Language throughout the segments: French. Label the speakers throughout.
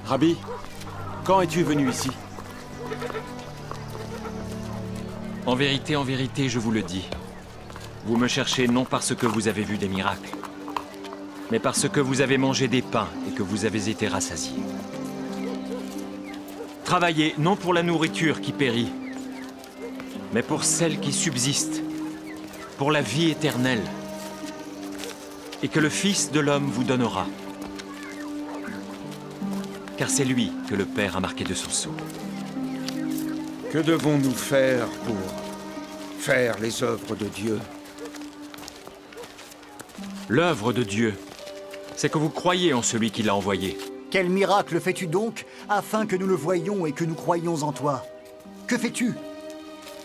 Speaker 1: Rabbi, quand es-tu venu ici?
Speaker 2: En vérité, je vous le dis. Vous me cherchez non parce que vous avez vu des miracles, mais parce que vous avez mangé des pains et que vous avez été rassasiés. Travaillez non pour la nourriture qui périt, mais pour celle qui subsiste, pour la vie éternelle, et que le Fils de l'homme vous donnera. Car c'est lui que le Père a marqué de son sceau.
Speaker 3: Que devons-nous faire pour faire les œuvres de Dieu?
Speaker 2: L'œuvre de Dieu, c'est que vous croyez en celui qui l'a envoyé.
Speaker 4: Quel miracle fais-tu donc, afin que nous le voyions et que nous croyions en toi? Que fais-tu?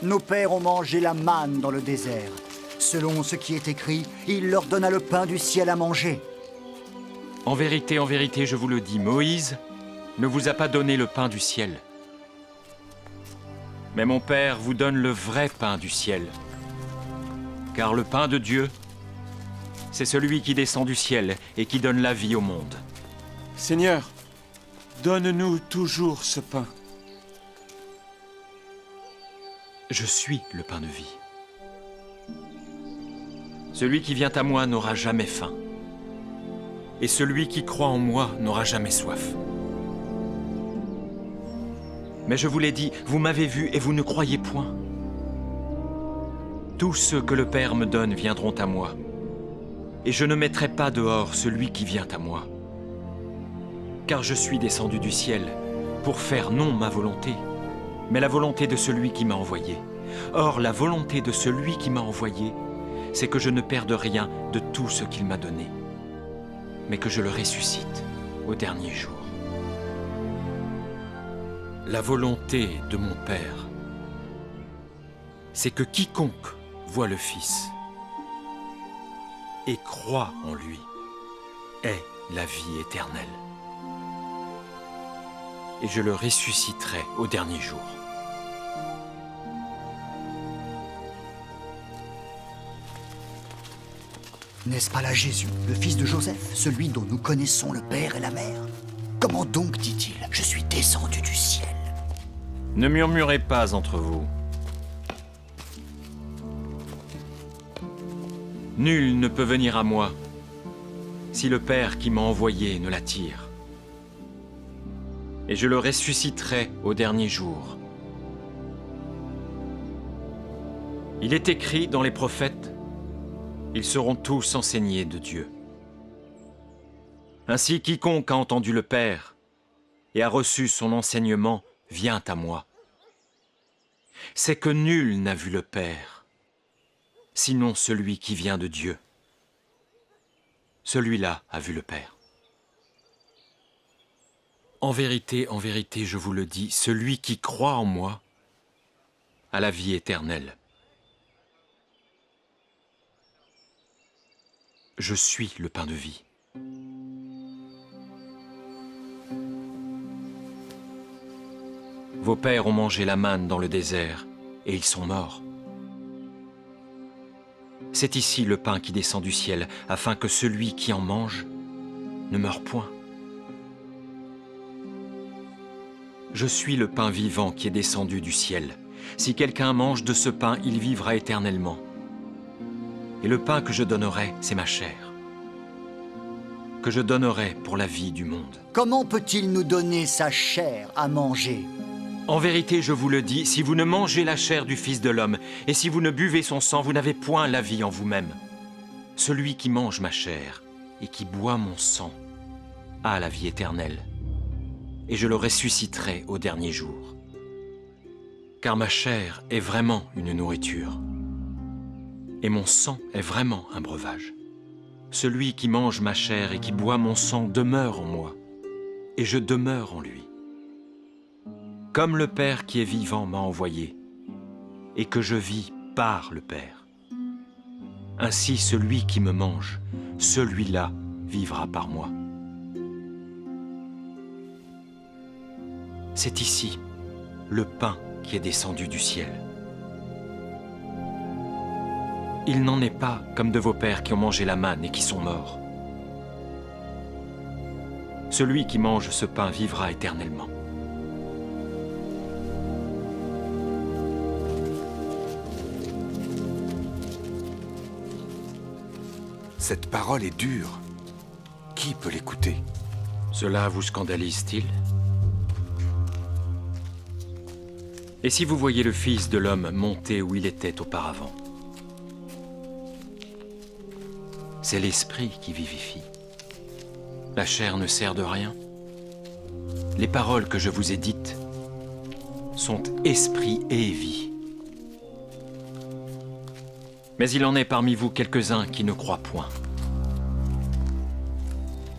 Speaker 4: Nos pères ont mangé la manne dans le désert. Selon ce qui est écrit, il leur donna le pain du ciel à manger.
Speaker 2: En vérité, je vous le dis, Moïse ne vous a pas donné le pain du ciel. Mais mon Père vous donne le vrai pain du ciel. Car le pain de Dieu, c'est celui qui descend du ciel et qui donne la vie au monde.
Speaker 1: Seigneur, donne-nous toujours ce pain.
Speaker 2: Je suis le pain de vie. Celui qui vient à moi n'aura jamais faim. Et celui qui croit en moi n'aura jamais soif. Mais je vous l'ai dit, vous m'avez vu et vous ne croyez point. Tous ceux que le Père me donne viendront à moi. Et je ne mettrai pas dehors celui qui vient à moi. Car je suis descendu du ciel pour faire non ma volonté, mais la volonté de celui qui m'a envoyé. Or, la volonté de celui qui m'a envoyé, c'est que je ne perde rien de tout ce qu'il m'a donné, mais que je le ressuscite au dernier jour. La volonté de mon Père, c'est que quiconque voit le Fils et croit en lui ait la vie éternelle. Et je le ressusciterai au dernier jour.
Speaker 4: N'est-ce pas là Jésus, le fils de Joseph, celui dont nous connaissons le père et la mère? Comment donc dit-il, je suis descendu du ciel?
Speaker 2: Ne murmurez pas entre vous. Nul ne peut venir à moi si le Père qui m'a envoyé ne l'attire. Et je le ressusciterai au dernier jour. Il est écrit dans les prophètes, ils seront tous enseignés de Dieu. Ainsi, quiconque a entendu le Père et a reçu son enseignement vient à moi. C'est que nul n'a vu le Père, sinon celui qui vient de Dieu. Celui-là a vu le Père. En vérité, je vous le dis, celui qui croit en moi a la vie éternelle. Je suis le pain de vie. Vos pères ont mangé la manne dans le désert, et ils sont morts. C'est ici le pain qui descend du ciel, afin que celui qui en mange ne meure point. Je suis le pain vivant qui est descendu du ciel. Si quelqu'un mange de ce pain, il vivra éternellement. Et le pain que je donnerai, c'est ma chair, que je donnerai pour la vie du monde.
Speaker 4: Comment peut-il nous donner sa chair à manger?
Speaker 2: En vérité, je vous le dis, si vous ne mangez la chair du Fils de l'homme, et si vous ne buvez son sang, vous n'avez point la vie en vous-même. Celui qui mange ma chair et qui boit mon sang a la vie éternelle, et je le ressusciterai au dernier jour. Car ma chair est vraiment une nourriture, et mon sang est vraiment un breuvage. Celui qui mange ma chair et qui boit mon sang demeure en moi, et je demeure en lui. Comme le Père qui est vivant m'a envoyé, et que je vis par le Père. Ainsi celui qui me mange, celui-là vivra par moi. C'est ici le pain qui est descendu du ciel. Il n'en est pas comme de vos pères qui ont mangé la manne et qui sont morts. Celui qui mange ce pain vivra éternellement.
Speaker 3: Cette parole est dure. Qui peut l'écouter?
Speaker 2: Cela vous scandalise-t-il? Et si vous voyez le Fils de l'homme monter où il était auparavant? C'est l'esprit qui vivifie. La chair ne sert de rien. Les paroles que je vous ai dites sont esprit et vie. Mais il en est parmi vous quelques-uns qui ne croient point.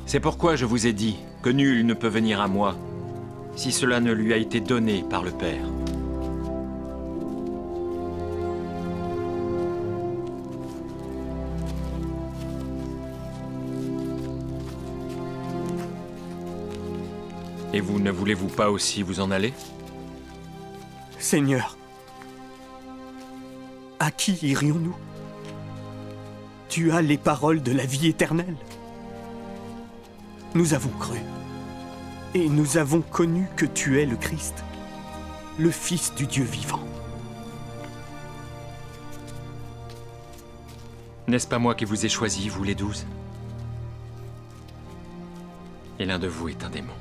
Speaker 2: C'est pourquoi je vous ai dit que nul ne peut venir à moi si cela ne lui a été donné par le Père. Et vous ne voulez-vous pas aussi vous en aller?
Speaker 5: Seigneur, à qui irions-nous? Tu as les paroles de la vie éternelle. Nous avons cru, et nous avons connu que tu es le Christ, le Fils du Dieu vivant.
Speaker 2: N'est-ce pas moi qui vous ai choisi, vous les 12? Et l'un de vous est un démon.